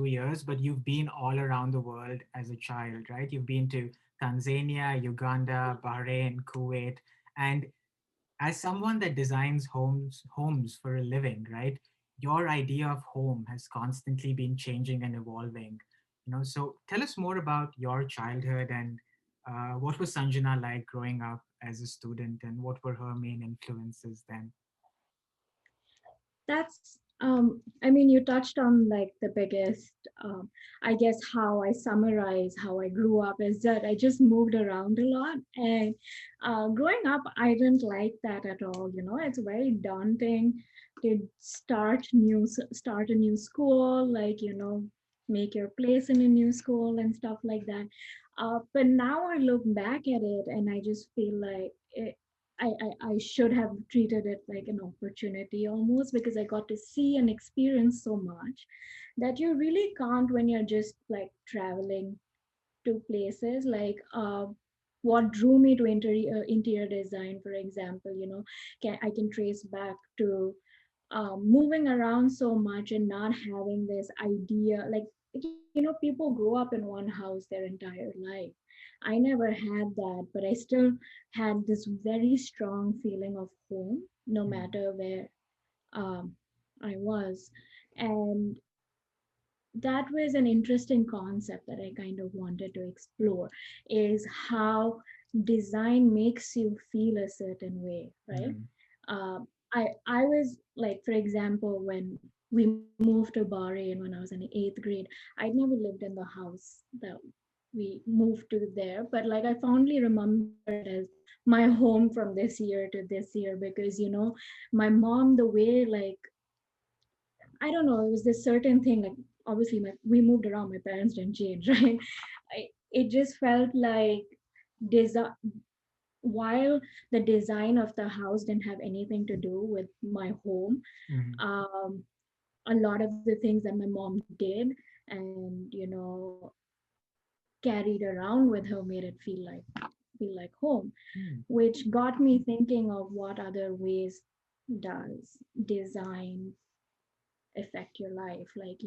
years, but you've been all around the world as a child, right? You've been to Tanzania, Uganda, Bahrain, Kuwait, and as someone that designs homes for a living, right? Your idea of home has constantly been changing and evolving. So tell us more about your childhood and what was Sanjana like growing up as a student, and what were her main influences then? That's I mean, you touched on like the biggest I guess how I summarize how I grew up is that I just moved around a lot. And growing up, I didn't like that at all. It's very daunting to start a new school, like, make your place in a new school and stuff like that. But now I look back at it and I just feel like I should have treated it like an opportunity almost, because I got to see and experience so much that you really can't when you're just like traveling to places. Like what drew me to interior design, for example, I can trace back to moving around so much and not having this idea. Like, people grow up in one house their entire life. I never had that, but I still had this very strong feeling of home no Mm, matter where um, I was. And that was an interesting concept that I kind of wanted to explore, is how design makes you feel a certain way, right? mm, I was like, for example, when we moved to Bahrain when I was in the eighth grade, I'd never lived in the house that we moved to there, but like I fondly remember it as my home from this year to this year, because my mom, the way, like, I don't know, it was this certain thing. Like, obviously, we moved around, my parents didn't change, right? It just felt like desi- while the design of the house didn't have anything to do with my home, mm, um, a lot of the things that my mom did and carried around with her made it feel like home, mm, which got me thinking of what other ways does design affect your life. Like,